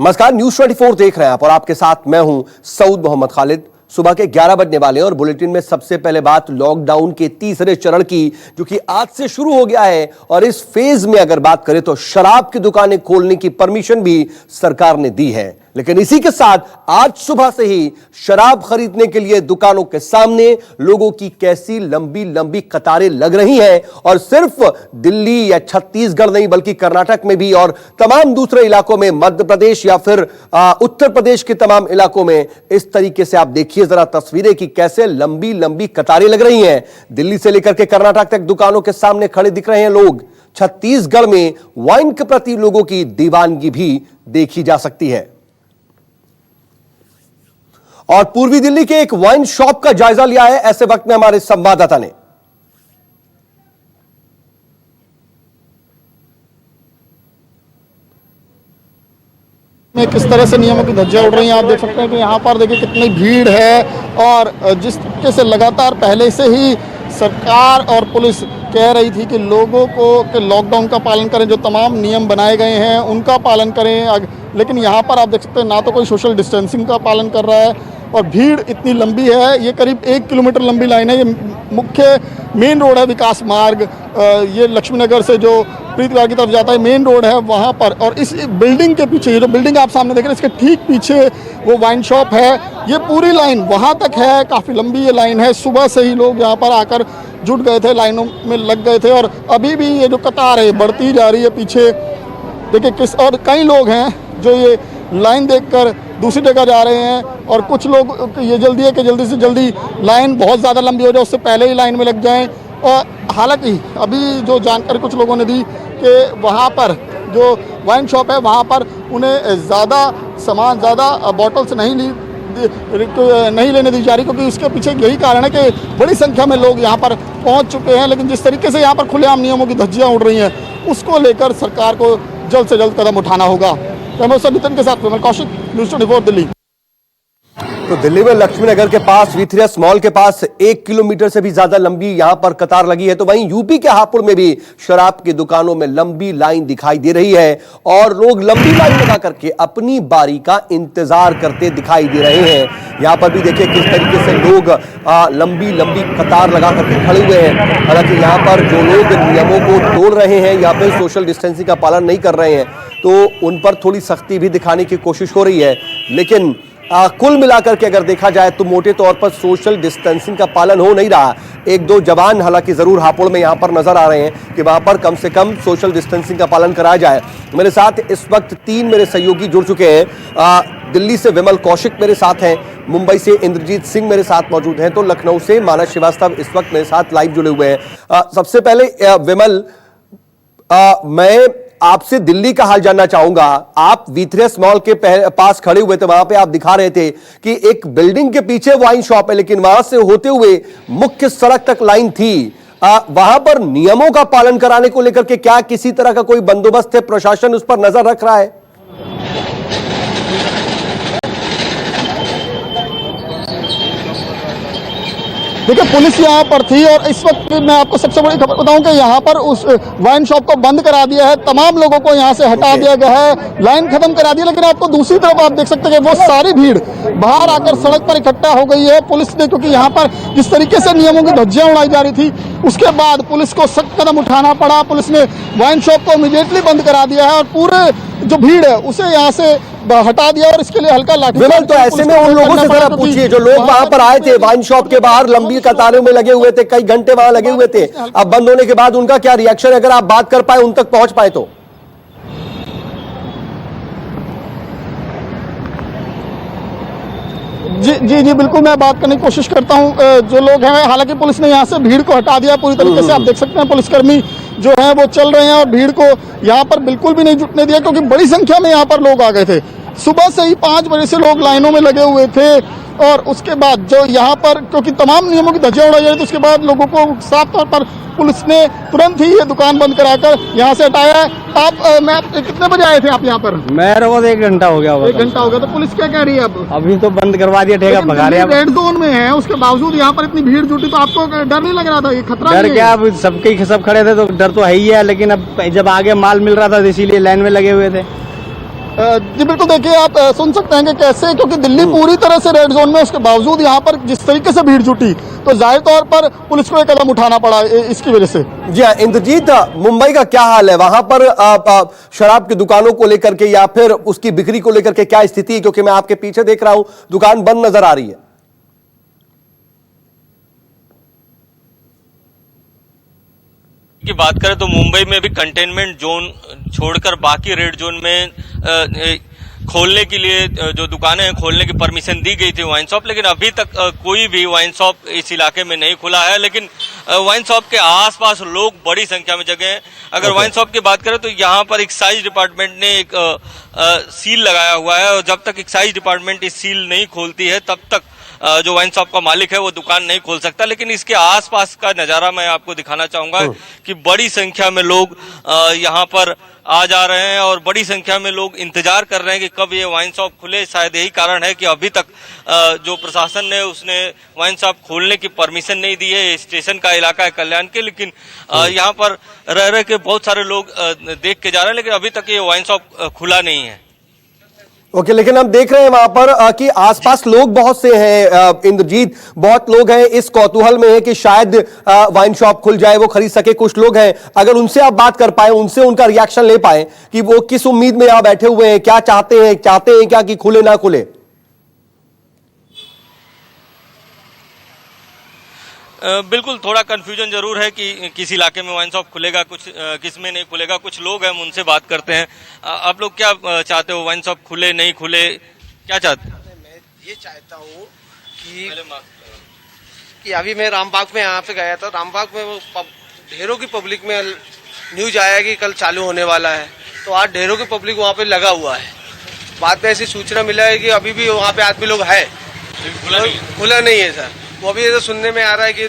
नमस्कार, न्यूज 24 देख रहे हैं आप और आपके साथ मैं हूं सऊद मोहम्मद खालिद। सुबह के 11 बजने वाले हैं और बुलेटिन में सबसे पहले बात लॉकडाउन के तीसरे चरण की, जो कि आज से शुरू हो गया है। और इस फेज में अगर बात करें तो शराब की दुकानें खोलने की परमिशन भी सरकार ने दी है, लेकिन इसी के साथ आज सुबह से ही शराब खरीदने के लिए दुकानों के सामने लोगों की कैसी लंबी लंबी कतारें लग रही हैं। और सिर्फ दिल्ली या छत्तीसगढ़ नहीं बल्कि कर्नाटक में भी और तमाम दूसरे इलाकों में, मध्य प्रदेश या फिर उत्तर प्रदेश के तमाम इलाकों में इस तरीके से आप देखिए जरा तस्वीरें कि कैसे लंबी लंबी कतारें लग रही हैं। दिल्ली से लेकर के कर्नाटक तक दुकानों के सामने खड़े दिख रहे हैं लोग। छत्तीसगढ़ में वाइन के प्रति लोगों की दीवानगी भी देखी जा सकती है। और पूर्वी दिल्ली के एक वाइन शॉप का जायजा लिया है ऐसे वक्त में हमारे संवाददाता ने। किस तरह से नियमों की धज्जियां उड़ रही हैं आप देख सकते हैं कि यहाँ पर देखिए कितनी भीड़ है। और जिस तरीके से लगातार पहले से ही सरकार और पुलिस कह रही थी कि लोगों को कि लॉकडाउन का पालन करें, जो तमाम नियम बनाए गए हैं उनका पालन करें, लेकिन यहाँ पर आप देख सकते हैं ना तो कोई सोशल डिस्टेंसिंग का पालन कर रहा है और भीड़ इतनी लंबी है। ये करीब 1 किलोमीटर लंबी लाइन है। ये मुख्य मेन रोड है, विकास मार्ग। ये लक्ष्मीनगर से जो प्रीत विहार की तरफ जाता है मेन रोड है वहाँ पर। और इस बिल्डिंग के पीछे, ये जो बिल्डिंग आप सामने देख रहे हैं इसके ठीक पीछे वो वाइन शॉप है। ये पूरी लाइन वहाँ तक है, काफ़ी लंबी ये लाइन है। सुबह से ही लोग यहाँ पर आकर जुट गए थे, लाइनों में लग गए थे और अभी भी ये जो कतार है बढ़ती जा रही है पीछे। देखिए किस, और कई लोग हैं जो ये लाइन देखकर दूसरी जगह जा रहे हैं और कुछ लोग ये जल्दी है कि जल्दी से जल्दी लाइन बहुत ज़्यादा लंबी हो जाए, उससे पहले ही लाइन में लग जाएं। और हालांकि अभी जो जानकारी कुछ लोगों ने दी कि वहाँ पर जो वाइन शॉप है वहाँ पर उन्हें ज़्यादा सामान, ज़्यादा बॉटल्स नहीं लेने दी जा रही, क्योंकि उसके पीछे यही कारण है कि बड़ी संख्या में लोग यहाँ पर पहुँच चुके हैं। लेकिन जिस तरीके से यहाँ पर खुलेआम नियमों की धज्जियाँ उड़ रही हैं उसको लेकर सरकार को जल्द से जल्द कदम उठाना होगा। नितिन के साथ विमल कौशिक, न्यूज 24 दिल्ली। तो दिल्ली में लक्ष्मीनगर के पास V3S मॉल के पास 1 किलोमीटर से भी ज्यादा लंबी यहां पर कतार लगी है। तो वहीं यूपी के हापुड़ में भी शराब की दुकानों में लंबी लाइन दिखाई दे रही है और लोग लंबी लाइन लगा करके अपनी बारी का इंतजार करते दिखाई दे रहे हैं। यहां पर भी देखिए किस तरीके से लोग लंबी लंबी कतार लगा करके खड़े हुए हैं। हालांकि यहां पर जो लोग नियमों को तोड़ रहे हैं या फिर सोशल डिस्टेंसिंग का पालन नहीं कर रहे हैं तो उन पर थोड़ी सख्ती भी दिखाने की कोशिश हो रही है। लेकिन कुल मिलाकर के अगर देखा जाए तो मोटे तौर पर सोशल डिस्टेंसिंग का पालन हो नहीं रहा। 1-2 जवान हालांकि जरूर हापुड़ में यहां पर नजर आ रहे हैं कि वहां पर कम से कम सोशल डिस्टेंसिंग का पालन कराया जाए। मेरे साथ इस वक्त 3 मेरे सहयोगी जुड़ चुके हैं। दिल्ली से विमल कौशिक मेरे साथ हैं, मुंबई से इंद्रजीत सिंह मेरे साथ मौजूद हैं, तो लखनऊ से मानस श्रीवास्तव इस वक्त मेरे साथ लाइव जुड़े हुए हैं। सबसे पहले विमल, मैं आपसे दिल्ली का हाल जानना चाहूंगा। आप V3S मॉल के पास खड़े हुए थे, वहां पे आप दिखा रहे थे कि एक बिल्डिंग के पीछे वाइन शॉप है, लेकिन वहां से होते हुए मुख्य सड़क तक लाइन थी। वहां पर नियमों का पालन कराने को लेकर के क्या किसी तरह का कोई बंदोबस्त है? प्रशासन उस पर नजर रख रहा है? देखिए पुलिस यहाँ पर थी और इस वक्त मैं आपको सबसे बड़ी खबर बताऊं कि यहाँ पर उस वाइन शॉप को बंद करा दिया है, तमाम लोगों को यहाँ से हटा दिया गया है, लाइन खत्म करा दी। लेकिन आपको दूसरी तरफ आप देख सकते हैं कि वो सारी भीड़ बाहर आकर सड़क पर इकट्ठा हो गई है। पुलिस ने, क्योंकि यहाँ पर जिस तरीके से नियमों की धज्जियां उड़ाई जा रही थी उसके बाद पुलिस को सख्त कदम उठाना पड़ा। पुलिस ने वाइन शॉप को इमीडिएटली बंद करा दिया है और पूरे जो भीड़ है उसे यहाँ से हटा दिया और इसके लिए हल्का लाठीचार्ज। तो ऐसे में उन लोगों से जरा पूछिए जो लोग वहां पर आए थे, वाइन शॉप के बाहर लंबी कतारों में लगे हुए थे, कई घंटे वहां लगे हुए थे, अब बंद होने के बाद उनका क्या रिएक्शन, अगर आप बात कर पाए, उन तक पहुंच पाए तो? जी बिल्कुल, मैं बात करने की कोशिश करता हूं। जो लोग हैं, हालांकि पुलिस ने यहां से भीड़ को हटा दिया पूरी तरीके से। आप देख सकते हैं पुलिसकर्मी जो हैं वो चल रहे हैं और भीड़ को यहां पर बिल्कुल भी नहीं जुटने दिया, क्योंकि बड़ी संख्या में यहां पर लोग आ गए थे। सुबह से ही 5 बजे से लोग लाइनों में लगे हुए थे और उसके बाद जो यहाँ पर, क्योंकि तमाम नियमों की धज्जियां उड़ाई जा रही थी, उसके बाद लोगों को साफ तौर पर पुलिस ने तुरंत ही ये दुकान बंद कराकर यहाँ से हटाया है। मैं कितने बजे आए थे आप यहाँ पर? मैं रोज 1 घंटा हो गया। 1 घंटा हो गया। तो पुलिस क्या कह रही है अब? अभी तो बंद करवा दिया, ठेका भगा रहे हैं। रेड जोन में है, उसके बावजूद यहाँ पर इतनी भीड़ जुटी, तो आपको डर नहीं लग रहा था? ये खतरा डर क्या, अब सबके सब खड़े थे तो डर तो है ही है, लेकिन अब जब आगे माल मिल रहा था इसीलिए लाइन में लगे हुए थे। जी बिल्कुल, देखिए आप सुन सकते हैं कि कैसे, क्योंकि दिल्ली पूरी तरह से रेड जोन में, उसके बावजूद यहाँ पर जिस तरीके से भीड़ जुटी, तो जाहिर तौर पर पुलिस को एक कदम उठाना पड़ा इसकी वजह से। जी हाँ इंद्रजीत, मुंबई का क्या हाल है वहां पर? शराब की दुकानों को लेकर के या फिर उसकी बिक्री को लेकर के क्या स्थिति है? क्योंकि मैं आपके पीछे देख रहा हूं दुकान बंद नजर आ रही है। की बात करें तो मुंबई में भी कंटेनमेंट जोन छोड़कर बाकी रेड जोन में खोलने के लिए जो दुकानें हैं खोलने की परमिशन दी गई थी वाइन शॉप, लेकिन अभी तक कोई भी वाइन शॉप इस इलाके में नहीं खुला है। लेकिन वाइन शॉप के आसपास लोग बड़ी संख्या में जगह हैं। अगर वाइन शॉप की बात करें तो यहाँ पर एक्साइज डिपार्टमेंट ने एक सील लगाया हुआ है और जब तक एक्साइज डिपार्टमेंट इस सील नहीं खोलती है तब तक जो वाइन शॉप का मालिक है वो दुकान नहीं खोल सकता। लेकिन इसके आसपास का नजारा मैं आपको दिखाना चाहूंगा कि बड़ी संख्या में लोग यहाँ पर आ जा रहे हैं और बड़ी संख्या में लोग इंतजार कर रहे हैं कि कब ये वाइन शॉप खुले। शायद यही कारण है कि अभी तक जो प्रशासन ने उसने वाइन शॉप खोलने की परमिशन नहीं दी है। स्टेशन का इलाका है कल्याण के, लेकिन यहाँ पर रह रहे के बहुत सारे लोग देख के जा रहे हैं, लेकिन अभी तक ये वाइन शॉप खुला नहीं है। ओके, लेकिन हम देख रहे हैं वहां पर कि आसपास लोग बहुत से हैं इंद्रजीत, बहुत लोग हैं इस कौतूहल में है कि शायद वाइन शॉप खुल जाए, वो खरीद सके। कुछ लोग हैं, अगर उनसे आप बात कर पाए, उनसे उनका रिएक्शन ले पाए कि वो किस उम्मीद में यहां बैठे हुए हैं, क्या चाहते हैं क्या कि खुले ना खुले? बिल्कुल थोड़ा कंफ्यूजन जरूर है कि किस इलाके में वाइन शॉप खुलेगा, कुछ किस में नहीं खुलेगा। कुछ लोग हैं, हम उनसे बात करते हैं। आप लोग क्या चाहते हो, वाइन शॉप खुले नहीं खुले, क्या चाहते हैं? मैं ये चाहता हूँ कि अभी मैं रामबाग में यहाँ पे गया था, रामबाग में वो ढेरों की पब्लिक में न्यूज आया कि कल चालू होने वाला है, तो आज ढेरों की पब्लिक वहाँ पे लगा हुआ है। बाद में ऐसी सूचना मिला है कि अभी भी वहाँ पे आदमी लोग है, खुला नहीं है सर। वो अभी तो सुनने में आ रहा है कि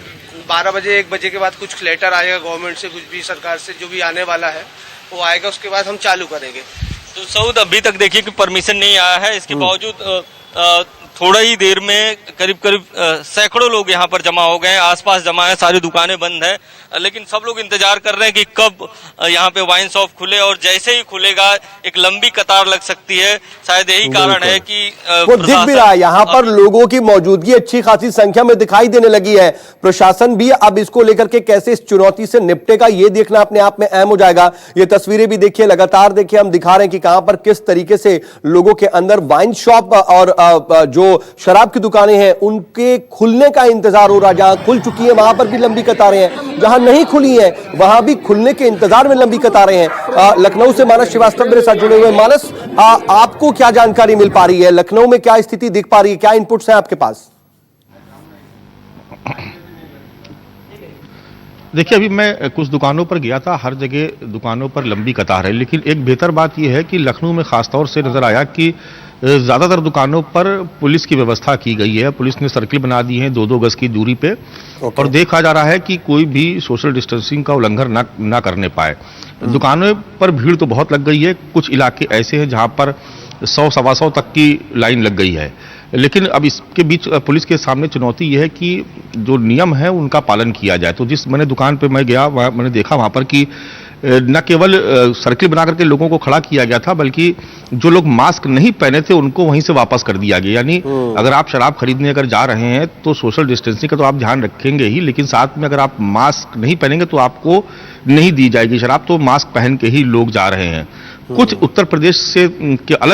12 बजे 1 बजे के बाद कुछ लेटर आएगा गवर्नमेंट से, कुछ भी सरकार से जो भी आने वाला है वो आएगा, उसके बाद हम चालू करेंगे। तो सऊद अभी तक देखिए कि परमिशन नहीं आया है, इसके बावजूद थोड़ा ही देर में करीब सैकड़ों लोग यहाँ पर जमा हो गए, आसपास जमा है, सारी दुकानें बंद हैं, लेकिन सब लोग इंतजार कर रहे हैं कि कब यहाँ पे वाइन शॉप खुले और जैसे ही खुलेगा एक लंबी कतार लग सकती है। शायद यही कारण है कि वो दिख भी रहा है यहाँ पर लोगों की मौजूदगी अच्छी खासी संख्या में दिखाई देने लगी है। प्रशासन भी अब इसको लेकर के कैसे इस चुनौती से निपटेगा ये देखना अपने आप में अहम हो जाएगा। ये तस्वीरें भी देखिए, लगातार देखिए, हम दिखा रहे हैं कि कहां पर किस तरीके से लोगों के अंदर वाइन शॉप और जो शराब की दुकानें हैं उनके खुलने का इंतजार हो रहा है। जहां खुल चुकी है वहां पर भी लंबी कतारें हैं, जहां नहीं खुली है वहां भी खुलने के इंतजार में लंबी कतारें हैं। लखनऊ से मानस श्रीवास्तव मेरे साथ जुड़े हुए। मानस, आपको क्या जानकारी मिल पा रही है? लखनऊ में क्या स्थिति दिख पा रही है? क्या इनपुट्स हैं आपके पास? देखिए, अभी मैं कुछ दुकानों पर गया था, हर जगह दुकानों पर लंबी कतार है, लेकिन एक बेहतर बात यह है कि लखनऊ में खासतौर से नजर आया कि ज़्यादातर दुकानों पर पुलिस की व्यवस्था की गई है। पुलिस ने सर्किल बना दी है 2-2 गज की दूरी पे, और देखा जा रहा है कि कोई भी सोशल डिस्टेंसिंग का उल्लंघन ना करने पाए। दुकानों पर भीड़ तो बहुत लग गई है, कुछ इलाके ऐसे हैं जहां पर 100-125 तक की लाइन लग गई है, लेकिन अब इसके बीच पुलिस के सामने चुनौती यह है कि जो नियम है उनका पालन किया जाए। तो जिस दुकान पे मैं गया, मैंने देखा वहां पर कि न केवल सर्किल बना करके लोगों को खड़ा किया गया था, बल्कि जो लोग मास्क नहीं पहने थे उनको वहीं से वापस कर दिया गया। यानी अगर आप शराब खरीदने अगर जा रहे हैं तो सोशल डिस्टेंसिंग का तो आप ध्यान रखेंगे ही, लेकिन साथ में अगर आप मास्क नहीं पहनेंगे तो आपको नहीं दी जाएगी शराब। तो मास्क पहन के ही लोग जा रहे हैं। कुछ उत्तर प्रदेश से के अलग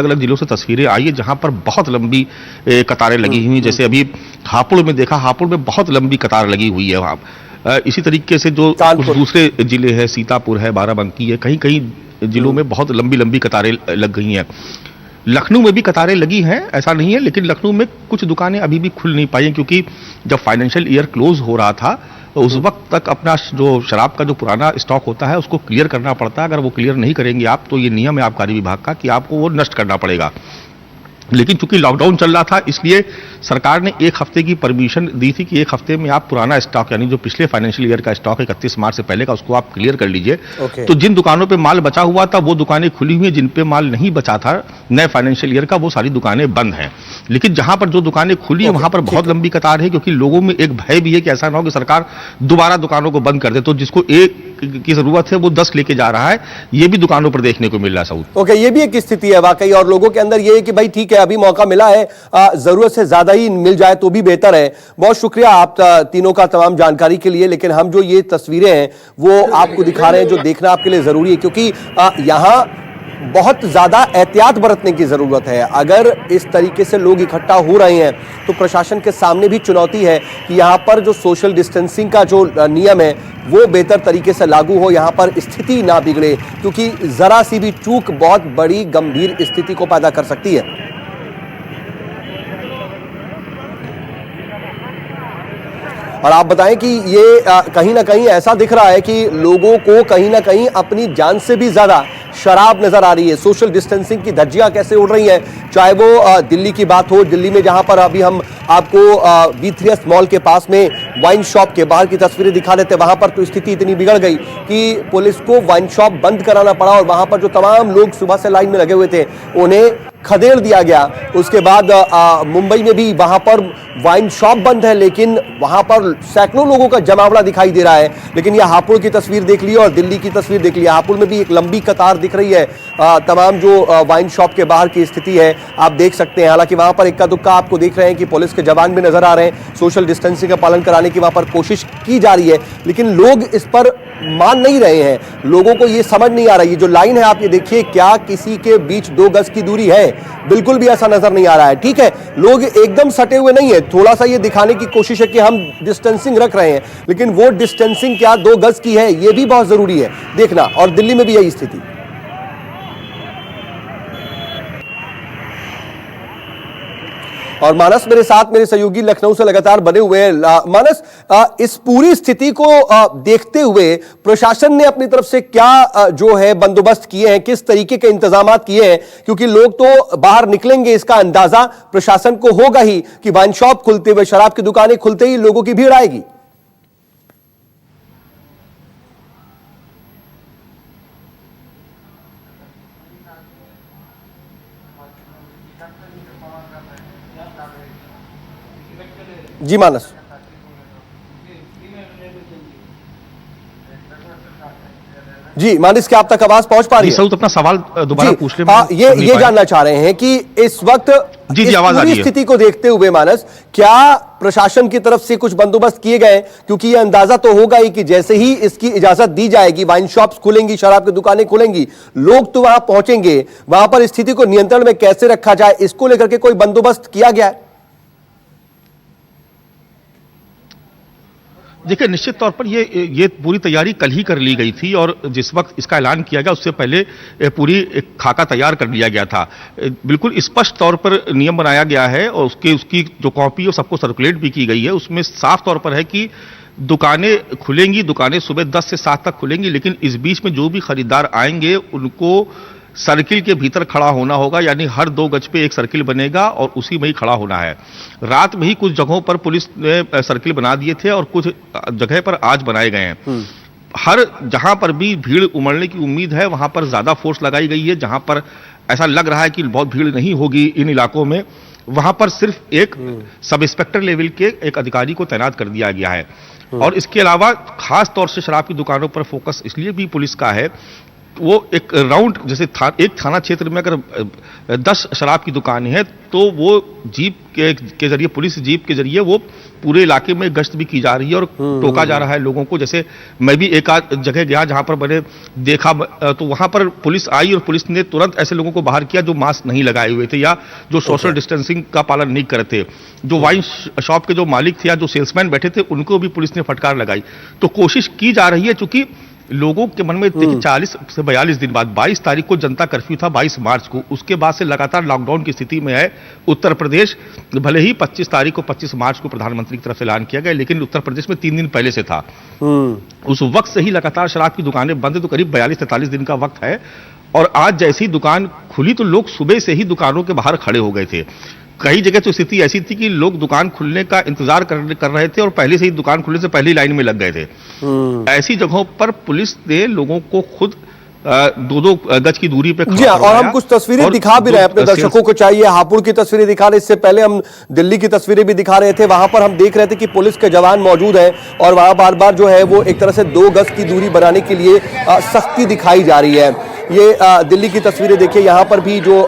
अलग जिलों से तस्वीरें आई है जहां पर बहुत लंबी कतारें लगी हुई, जैसे अभी हापुड़ में देखा, हापुड़ में बहुत लंबी कतार लगी हुई है वहां। इसी तरीके से जो कुछ दूसरे जिले हैं, सीतापुर है, बाराबंकी है, कहीं कहीं जिलों में बहुत लंबी कतारें लग गई हैं। लखनऊ में भी कतारें लगी हैं, ऐसा नहीं है, लेकिन लखनऊ में कुछ दुकानें अभी भी खुल नहीं पाई हैं, क्योंकि जब फाइनेंशियल ईयर क्लोज हो रहा था तो उस वक्त तक अपना जो शराब का जो पुराना स्टॉक होता है उसको क्लियर करना पड़ता है। अगर वो क्लियर नहीं करेंगे आप, तो ये नियम है आबकारी विभाग का कि आपको वो नष्ट करना पड़ेगा। लेकिन चूंकि लॉकडाउन चल रहा था, इसलिए सरकार ने 1 हफ्ते की परमिशन दी थी कि 1 हफ्ते में आप पुराना स्टॉक, यानी जो पिछले फाइनेंशियल ईयर का स्टॉक 31 मार्च से पहले का, उसको आप क्लियर कर लीजिए। तो जिन दुकानों पे माल बचा हुआ था वो दुकानें खुली हुई हैं, जिन पे माल नहीं बचा था नए फाइनेंशियल ईयर का वो सारी दुकानें बंद हैं। लेकिन जहां पर जो दुकानें खुली है वहां पर बहुत लंबी कतार है, क्योंकि लोगों में एक भय भी है कि ऐसा ना हो कि सरकार दोबारा दुकानों को बंद कर दे। तो जिसको की जरूरत है वो 10 लेके जा रहा है। ये भी दुकानों पर देखने को मिल रहा है साउथ। ओके, ये भी एक स्थिति है वाकई, और लोगों के अंदर ये है कि भाई ठीक है अभी मौका मिला है, जरूरत से ज्यादा ही मिल जाए तो भी बेहतर है। बहुत शुक्रिया आप तीनों का तमाम जानकारी के लिए। लेकिन हम जो ये तस्वीरें हैं वो आपको दिखा रहे हैं, जो देखना आपके लिए जरूरी है, क्योंकि यहां बहुत ज्यादा एहतियात बरतने की जरूरत है। अगर इस तरीके से लोग इकट्ठा हो रहे हैं तो प्रशासन के सामने भी चुनौती है कि यहां पर जो सोशल डिस्टेंसिंग का जो नियम है वो बेहतर तरीके से लागू हो, यहां पर स्थिति ना बिगड़े, क्योंकि जरा सी भी चूक बहुत बड़ी गंभीर स्थिति को पैदा कर सकती है। और आप बताएं कि ये कहीं ना कहीं ऐसा दिख रहा है कि लोगों को कहीं ना कहीं अपनी जान से भी ज्यादा शराब नजर आ रही है। सोशल डिस्टेंसिंग की धज्जियां कैसे उड़ रही हैं, चाहे वो दिल्ली की बात हो, दिल्ली में जहां पर अभी हम आपको V3S मॉल के पास में वाइन शॉप के बाहर की तस्वीरें दिखा देते, वहां पर तो स्थिति इतनी बिगड़ गई कि पुलिस को वाइन शॉप बंद कराना पड़ा, और वहां पर जो तमाम लोग सुबह से लाइन में लगे हुए थे उन्हें खदेड़ दिया गया। उसके बाद मुंबई में भी वहां पर वाइन शॉप बंद है, लेकिन वहां पर सैकड़ों लोगों का जमावड़ा दिखाई दे रहा है। लेकिन यह हापुड़ की तस्वीर देख ली और दिल्ली की तस्वीर देख ली, हापुड़ में भी एक लंबी कतार दिख रही है। तमाम जो वाइन शॉप के बाहर की स्थिति है आप देख सकते हैं। हालांकि वहां पर इक्का दुक्का आपको देख रहे हैं कि पुलिस के जवान भी नजर आ रहे हैं, सोशल डिस्टेंसिंग का पालन कराने की वहां पर कोशिश की जा रही है, लेकिन लोग इस पर मान नहीं रहे हैं। लोगों को ये समझ नहीं आ रहा है, ये जो लाइन है आप ये देखिए, क्या किसी के बीच 2 गज की दूरी है? बिल्कुल भी ऐसा नजर नहीं आ रहा है। ठीक है, लोग एकदम सटे हुए नहीं है, थोड़ा सा ये दिखाने की कोशिश है कि हम डिस्टेंसिंग रख रहे हैं, लेकिन वो डिस्टेंसिंग क्या 2 गज की है, ये भी बहुत जरूरी है देखना। और दिल्ली में भी यही स्थिति। और मानस मेरे साथ, मेरे सहयोगी लखनऊ से लगातार बने हुए हैं। मानस, इस पूरी स्थिति को देखते हुए प्रशासन ने अपनी तरफ से क्या जो है बंदोबस्त किए हैं, किस तरीके के इंतजाम किए हैं? क्योंकि लोग तो बाहर निकलेंगे, इसका अंदाजा प्रशासन को होगा ही कि वाइन शॉप खुलते हुए, शराब की दुकानें खुलते ही लोगों की भीड़ आएगी। जी मानस। जी मानस, क्या आप तक आवाज पहुंच पा रही है? सऊद अपना सवाल दोबारा पूछ ले। ये जानना चाह रहे हैं कि इस वक्त जी आवाज आ रही है। स्थिति को देखते हुए मानस, क्या प्रशासन की तरफ से कुछ बंदोबस्त किए गए? क्योंकि यह अंदाजा तो होगा ही कि जैसे ही इसकी इजाजत दी जाएगी, वाइन शॉप्स खुलेंगी, शराब की दुकानें खुलेंगी, लोग तो वहां पहुंचेंगे, वहां पर स्थिति को नियंत्रण में कैसे रखा जाए, इसको लेकर के कोई बंदोबस्त किया गया है? देखिए, निश्चित तौर पर ये पूरी तैयारी कल ही कर ली गई थी, और जिस वक्त इसका ऐलान किया गया उससे पहले पूरी एक खाका तैयार कर लिया गया था। बिल्कुल स्पष्ट तौर पर नियम बनाया गया है, और उसकी जो कॉपी है सबको सर्कुलेट भी की गई है। उसमें साफ तौर पर है कि दुकानें खुलेंगी, दुकानें सुबह 10 से 7 तक खुलेंगी, लेकिन इस बीच में जो भी खरीदार आएंगे उनको सर्किल के भीतर खड़ा होना होगा, यानी हर 2 गज पे एक सर्किल बनेगा और उसी में ही खड़ा होना है। रात में ही कुछ जगहों पर पुलिस ने सर्किल बना दिए थे और कुछ जगह पर आज बनाए गए हैं। हर जहां पर भी भीड़ उमड़ने की उम्मीद है वहां पर ज्यादा फोर्स लगाई गई है। जहां पर ऐसा लग रहा है कि बहुत भीड़ नहीं होगी इन इलाकों में, वहां पर सिर्फ एक सब इंस्पेक्टर लेवल के एक अधिकारी को तैनात कर दिया गया है। और इसके अलावा खास तौर से शराब की दुकानों पर फोकस इसलिए भी पुलिस का है, वो एक राउंड जैसे एक थाना क्षेत्र में अगर 10 शराब की दुकानें हैं तो वो जीप के जरिए, पुलिस जीप के जरिए वो पूरे इलाके में गश्त भी की जा रही है और टोका जा रहा है लोगों को। जैसे मैं भी एक आध जगह गया जहां पर मैंने देखा तो वहां पर पुलिस आई और पुलिस ने तुरंत ऐसे लोगों को बाहर किया जो मास्क नहीं लगाए हुए थे या जो सोशल डिस्टेंसिंग का पालन नहीं करते। जो वाइन शॉप के जो मालिक थे या जो सेल्समैन बैठे थे उनको भी पुलिस ने फटकार लगाई। तो कोशिश की जा रही है, चूंकि लोगों के मन में देखिए 40 से 42 दिन बाद 22 तारीख को जनता कर्फ्यू था, 22 मार्च को, उसके बाद से लगातार लॉकडाउन की स्थिति में है उत्तर प्रदेश। भले ही 25 तारीख को 25 मार्च को प्रधानमंत्री की तरफ से ऐलान किया गया, लेकिन उत्तर प्रदेश में 3 दिन पहले से था। उस वक्त से ही लगातार शराब की दुकानें बंद है, तो करीब 42-43 दिन का वक्त है। और आज जैसी दुकान खुली तो लोग सुबह से ही दुकानों के बाहर खड़े हो गए थे। कई जगह तो स्थिति ऐसी थी कि लोग दुकान खुलने का इंतजार कर रहे थे और पहले से ही दुकान खुलने से पहले ही लाइन में लग गए थे। ऐसी जगहों पर पुलिस ने लोगों को खुद 2-2 गज की दूरी पे जी हाँ, और हम कुछ तस्वीरें दिखा भी रहे हैं अपने दर्शकों को। चाहिए हापुड़ की तस्वीरें दिखा रहे, इससे पहले हम दिल्ली की तस्वीरें भी दिखा रहे थे। वहां पर हम देख रहे थे कि पुलिस के जवान मौजूद हैं और वहां बार बार जो है वो एक तरह से 2 गज की दूरी बनाने के लिए सख्ती दिखाई जा रही है। ये दिल्ली की तस्वीरें देखिए, यहाँ पर भी जो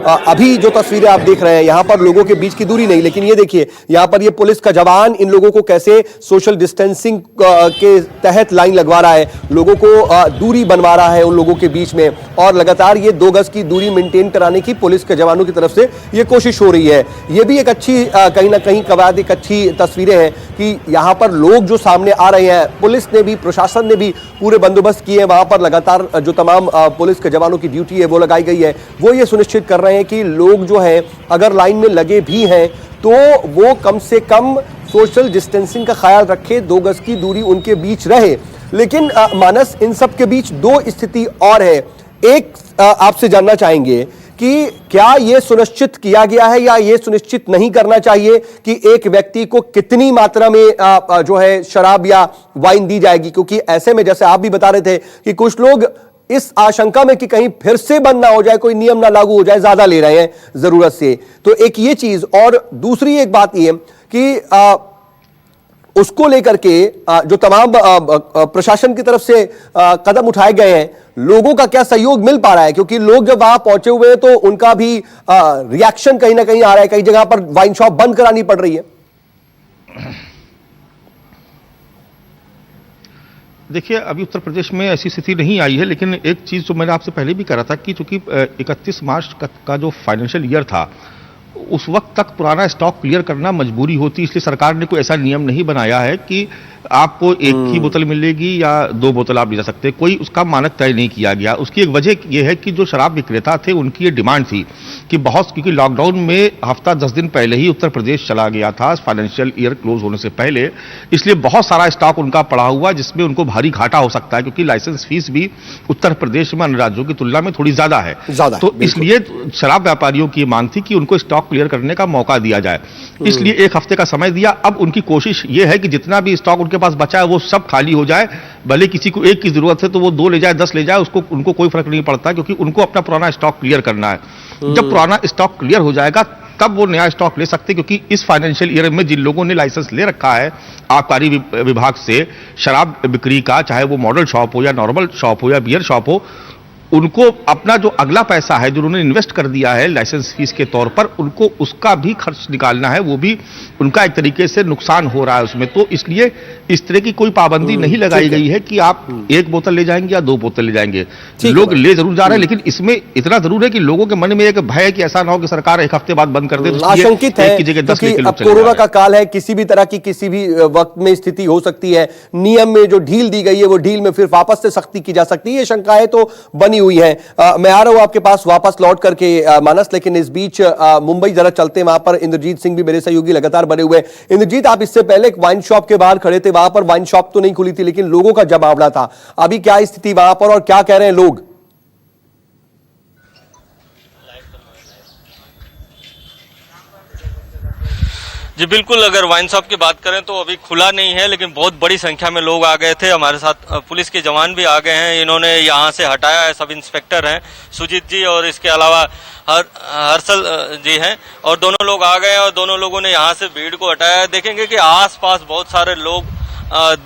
अभी जो तस्वीरें आप देख रहे हैं, यहाँ पर लोगों के बीच की दूरी नहीं, लेकिन ये देखिए यहाँ पर ये पुलिस का जवान इन लोगों को कैसे सोशल डिस्टेंसिंग के तहत लाइन लगवा रहा है, लोगों को दूरी बनवा रहा है उन लोगों के बीच में, और लगातार ये 2 गज की दूरी मेंटेन कराने की पुलिस के जवानों की तरफ से ये कोशिश हो रही है। ये भी एक अच्छी कहीं ना कहीं कवायद, एक अच्छी तस्वीरें हैं कि यहाँ पर लोग जो सामने आ रहे हैं, पुलिस ने भी, प्रशासन ने भी पूरे बंदोबस्त किए हैं। वहां पर लगातार जो तमाम पुलिस के जवानों की ड्यूटी है वो लगाई गई है। वो ये सुनिश्चित कर रहे हैं कि लोग जो है अगर लाइन में लगे भी हैं तो वो कम से कम सोशल डिस्टेंसिंग का ख्याल रखे, 2 गज की दूरी उनके बीच रहे। लेकिन मानस, इन सब के बीच 2 स्थिति और है। एक आपसे जानना चाहेंगे कि क्या यह सुनिश्चित किया गया है या यह सुनिश्चित नहीं करना चाहिए कि एक व्यक्ति को कितनी मात्रा में जो है शराब या वाइन दी जाएगी, क्योंकि ऐसे में जैसे आप भी बता रहे थे कि कुछ लोग इस आशंका में कि कहीं फिर से बंद ना हो जाए, कोई नियम ना लागू हो जाए, ज्यादा ले रहे हैं जरूरत से। तो एक ये चीज, और दूसरी एक बात ये कि उसको लेकर के जो तमाम प्रशासन की तरफ से कदम उठाए गए हैं, लोगों का क्या सहयोग मिल पा रहा है, क्योंकि लोग जब वहां पहुंचे हुए हैं तो उनका भी रिएक्शन कहीं ना कहीं आ रहा है। कई जगह पर वाइन शॉप बंद करानी पड़ रही है। देखिए, अभी उत्तर प्रदेश में ऐसी स्थिति नहीं आई है, लेकिन एक चीज जो मैंने आपसे पहले भी कहा था कि चूंकि 31 मार्च का जो फाइनेंशियल ईयर था, उस वक्त तक पुराना स्टॉक क्लियर करना मजबूरी होती, इसलिए सरकार ने कोई ऐसा नियम नहीं बनाया है कि आपको एक ही बोतल मिलेगी या 2 बोतल आप ले जा सकते हैं। कोई उसका मानक तय नहीं किया गया। उसकी एक वजह यह है कि जो शराब विक्रेता थे उनकी ये डिमांड थी कि बहुत, क्योंकि लॉकडाउन में हफ्ता 10 दिन पहले ही उत्तर प्रदेश चला गया था फाइनेंशियल ईयर क्लोज होने से पहले, इसलिए बहुत सारा स्टॉक उनका पड़ा हुआ जिसमें उनको भारी घाटा हो सकता है, क्योंकि लाइसेंस फीस भी उत्तर प्रदेश में अन्य राज्यों की तुलना में थोड़ी ज्यादा है। तो इसलिए शराब व्यापारियों की मांग थी कि उनको स्टॉक क्लियर करने का मौका दिया जाए, इसलिए 1 हफ्ते का समय दिया। अब उनकी कोशिश यह है कि जितना भी स्टॉक उनके पास बचा है वो सब खाली हो जाए, भले किसी को 1 की जरूरत है तो वो 2 ले जाए, 10 ले जाए, उसको उनको कोई फर्क नहीं पड़ता, क्योंकि उनको अपना पुराना स्टॉक क्लियर करना है। जब पुराना स्टॉक क्लियर हो जाएगा तब वो नया स्टॉक ले सकते, क्योंकि इस फाइनेंशियल ईयर में जिन लोगों ने लाइसेंस ले रखा है आबकारी विभाग से शराब बिक्री का, चाहे वो मॉडल शॉप हो या नॉर्मल शॉप हो या बियर शॉप हो, उनको अपना जो अगला पैसा है जो उन्होंने इन्वेस्ट कर दिया है लाइसेंस फीस के तौर पर, उनको उसका भी खर्च निकालना है, वो भी उनका एक तरीके से नुकसान हो रहा है उसमें। तो इसलिए इस तरह की कोई पाबंदी नहीं लगाई गई है कि आप 1 बोतल ले जाएंगे या 2 बोतल ले जाएंगे। लोग ले जरूर जा रहे हैं, लेकिन इसमें इतना जरूर है कि लोगों के मन में एक भय है कि ऐसा ना हो कि सरकार 1 हफ्ते बाद बंद कर दे, आशंकित है कि अब कोरोना का काल है, किसी भी तरह की किसी भी वक्त में स्थिति हो सकती है। नियम में जो ढील दी गई है वो ढील में फिर वापस से सख्ती की जा सकती है, ये शंकाएं तो बनी हुई है। मैं आ रहा हूं आपके पास वापस लौट करके मानस, लेकिन इस बीच मुंबई जरा चलते हैं, वहां पर इंद्रजीत सिंह भी मेरे सहयोगी लगातार बने हुए। इंद्रजीत, आप इससे पहले एक वाइन शॉप के बाहर खड़े थे, वहां पर वाइन शॉप तो नहीं खुली थी लेकिन लोगों का जमावड़ा था। अभी क्या स्थिति वहां पर और क्या कह रहे हैं लोग? जी बिल्कुल, अगर वाइन शॉप की बात करें तो अभी खुला नहीं है, लेकिन बहुत बड़ी संख्या में लोग आ गए थे। हमारे साथ पुलिस के जवान भी आ गए हैं, इन्होंने यहाँ से हटाया है। सब इंस्पेक्टर हैं सुजीत जी और इसके अलावा हर्षल जी हैं, और दोनों लोग आ गए और दोनों लोगों ने यहाँ से भीड़ को हटाया। देखेंगे कि आसपास बहुत सारे लोग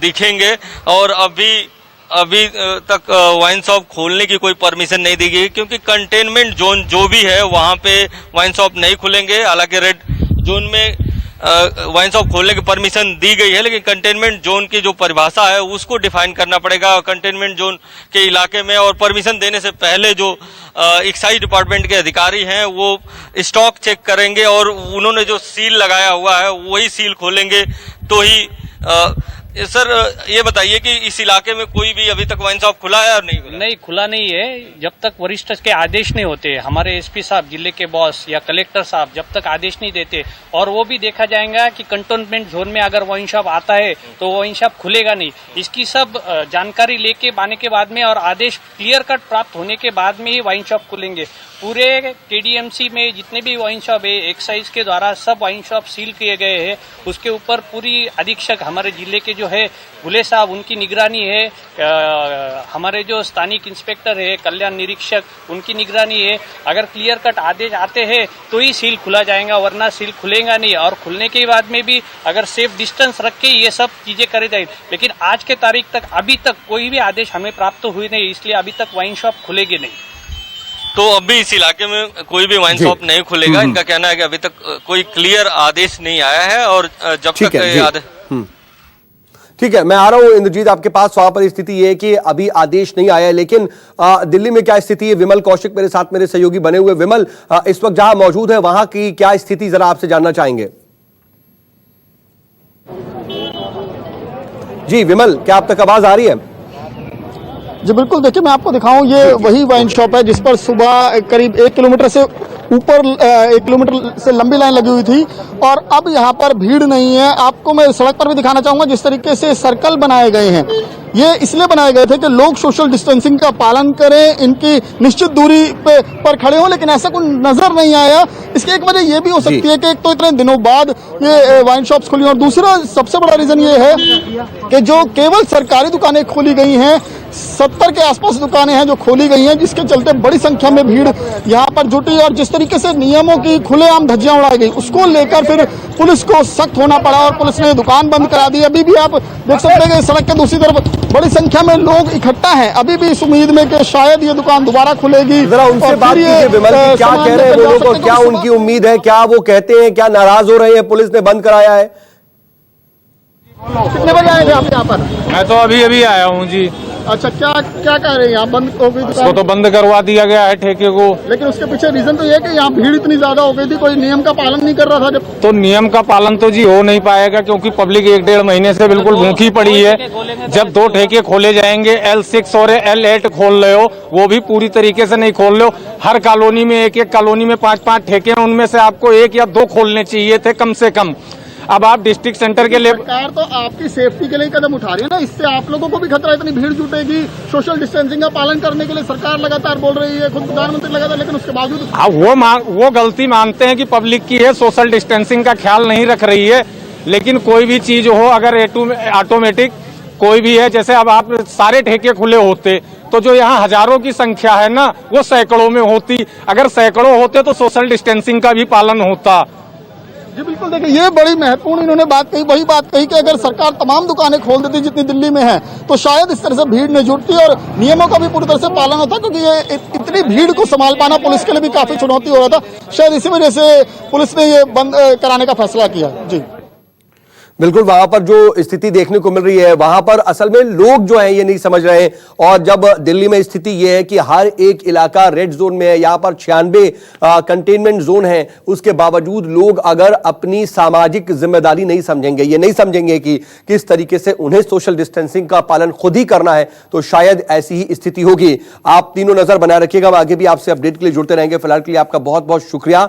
दिखेंगे, और अभी तक वाइन शॉप खोलने की कोई परमिशन नहीं दी गई, क्योंकि कंटेनमेंट जोन जो भी है वहाँ पे वाइन शॉप नहीं खुलेंगे। हालांकि रेड जोन में वाइन शॉप खोलने की परमिशन दी गई है, लेकिन कंटेनमेंट जोन की जो परिभाषा है उसको डिफाइन करना पड़ेगा कंटेनमेंट जोन के इलाके में। और परमिशन देने से पहले जो एक्साइज डिपार्टमेंट के अधिकारी हैं वो स्टॉक चेक करेंगे, और उन्होंने जो सील लगाया हुआ है वही सील खोलेंगे तो ही सर ये बताइए कि इस इलाके में कोई भी अभी तक वाइन शॉप खुला है और नहीं खुला? नहीं, खुला नहीं है। जब तक वरिष्ठ के आदेश नहीं होते, हमारे एसपी साहब, जिले के बॉस या कलेक्टर साहब जब तक आदेश नहीं देते, और वो भी देखा जाएगा कि कंटोनमेंट जोन में अगर वाइन शॉप आता है तो वाइन शॉप खुलेगा नहीं। इसकी सब जानकारी लेके आने के बाद में और आदेश क्लियर कट प्राप्त होने के बाद में ही वाइन शॉप खुलेंगे। पूरे केडीएमसी में जितने भी वाइन शॉप है, एक्साइज के द्वारा सब वाइन शॉप सील किए गए हैं। उसके ऊपर पूरी अधीक्षक, हमारे जिले के जो है भुले साहब उनकी निगरानी है, हमारे जो स्थानिक इंस्पेक्टर है, कल्याण निरीक्षक उनकी निगरानी है। अगर क्लियर कट आदेश आते हैं तो ही सील खुला जाएगा, वरना सील खुलेगा नहीं। और खुलने के बाद में भी अगर सेफ डिस्टेंस रख के ये सब चीजें करे जाए, लेकिन आज के तारीख तक अभी तक कोई भी आदेश हमें प्राप्त हुई नहीं, इसलिए अभी तक वाइन शॉप खुलेगी नहीं। तो अभी इस इलाके में कोई भी वाइन शॉप नहीं खुलेगा। इनका कहना है कि अभी तक कोई क्लियर आदेश नहीं आया है और जब तक ये आदेश। ठीक है, मैं आ रहा हूं इंद्रजीत आपके पास। वहां पर स्थिति यह है कि अभी आदेश नहीं आया है, लेकिन दिल्ली में क्या स्थिति है? विमल कौशिक मेरे साथ, मेरे सहयोगी बने हुए। विमल, इस वक्त जहां मौजूद है वहां की क्या स्थिति, जरा आपसे जानना चाहेंगे। जी विमल, क्या आप तक आवाज आ रही है? जी बिल्कुल, देखिए मैं आपको दिखाऊं, ये वही वाइन शॉप है जिस पर सुबह करीब 1 किलोमीटर से ऊपर 1 किलोमीटर से लंबी लाइन लगी हुई थी और अब यहाँ पर भीड़ नहीं है। आपको मैं सड़क पर भी दिखाना चाहूंगा जिस तरीके से सर्कल बनाए गए हैं, ये इसलिए बनाए गए थे कि लोग सोशल डिस्टेंसिंग का पालन करें, इनकी निश्चित दूरी पर खड़े हों, लेकिन ऐसा कुछ नजर नहीं आया। इसकी एक वजह ये भी हो सकती है कि एक तो इतने दिनों बाद ये वाइन शॉप्स खुली, और दूसरा सबसे बड़ा रीजन ये है कि जो केवल सरकारी दुकानें खोली गई हैं, 70 के आसपास दुकानें हैं जो खोली गई हैं, जिसके चलते बड़ी संख्या में भीड़ यहाँ पर जुटी। और जिस तरीके से नियमों की खुलेआम धज्जियां उड़ाई गई, उसको लेकर फिर पुलिस को सख्त होना पड़ा और पुलिस ने दुकान बंद करा दी। अभी भी आप देख सकते हैं कि सड़क के दूसरी तरफ बड़ी संख्या में लोग इकट्ठा हैं, अभी भी इस उम्मीद में कि शायद ये दुकान दोबारा खुलेगी। जरा उनसे बात कीजिए विमल, क्या कह रहे हैं वो लोग, क्या उनकी उम्मीद है, क्या वो कहते हैं, क्या नाराज हो रहे हैं पुलिस ने बंद कराया है? कितने बजे आए थे आप यहाँ पर? मैं तो अभी अभी आया हूँ जी। अच्छा, क्या क्या कह रहे हैं? यहाँ बंद हो गई उसको दुकान? तो बंद करवा दिया गया है ठेके को। लेकिन उसके पीछे रीजन तो ये है कि यहाँ भीड़ इतनी ज्यादा हो गई थी, कोई नियम का पालन नहीं कर रहा था। जब तो नियम का पालन तो जी हो नहीं पाएगा, क्योंकि पब्लिक 1-1.5 महीने से बिल्कुल भूखी पड़ी है। जब 2 ठेके खोले जाएंगे, L6 और L8 खोल रहे हो, वो भी पूरी तरीके से नहीं खोल रहे हो। हर कॉलोनी में एक कॉलोनी में 5-5 ठेके हैं, उनमें से आपको 1 या 2 खोलने चाहिए थे कम से कम। अब आप डिस्ट्रिक्ट सेंटर के लिए, सरकार तो आपकी सेफ्टी के लिए कदम उठा रही है ना, इससे आप लोगों को भी खतरा, इतनी भीड़ जुटेगी। सोशल डिस्टेंसिंग का पालन करने के लिए सरकार लगातार बोल रही है, खुद प्रधानमंत्री लगातार, लेकिन उसके बावजूद वो गलती मानते हैं कि पब्लिक की है, सोशल डिस्टेंसिंग का ख्याल नहीं रख रही है। लेकिन कोई भी चीज हो, अगर ऑटोमेटिक कोई भी है, जैसे अब आप सारे ठेके खुले होते तो जो यहाँ हजारों की संख्या है ना, वो सैकड़ों में होती। अगर सैकड़ों होते तो सोशल डिस्टेंसिंग का भी पालन होता। जी बिल्कुल, देखिए ये बड़ी महत्वपूर्ण इन्होंने बात कही, वही बात कही कि अगर सरकार तमाम दुकानें खोल देती जितनी दिल्ली में है, तो शायद इस तरह से भीड़ नहीं जुटती और नियमों का भी पूरी तरह से पालन होता, क्योंकि ये इतनी भीड़ को संभाल पाना पुलिस के लिए भी काफी चुनौती हो रहा था। शायद इसी वजह से पुलिस ने ये बंद कराने का फैसला किया। जी बिल्कुल, वहां पर जो स्थिति देखने को मिल रही है, वहां पर असल में लोग जो हैं ये नहीं समझ रहे हैं। और जब दिल्ली में स्थिति ये है कि हर एक इलाका रेड जोन में है, यहां पर 96 कंटेनमेंट जोन है, उसके बावजूद लोग अगर अपनी सामाजिक जिम्मेदारी नहीं समझेंगे, ये नहीं समझेंगे कि किस तरीके से उन्हें सोशल डिस्टेंसिंग का पालन खुद ही करना है, तो शायद ऐसी ही स्थिति होगी। आप तीनों नजर बनाए रखिएगा, हम आगे भी आपसे अपडेट के लिए जुड़ते रहेंगे। फिलहाल के लिए आपका बहुत बहुत शुक्रिया।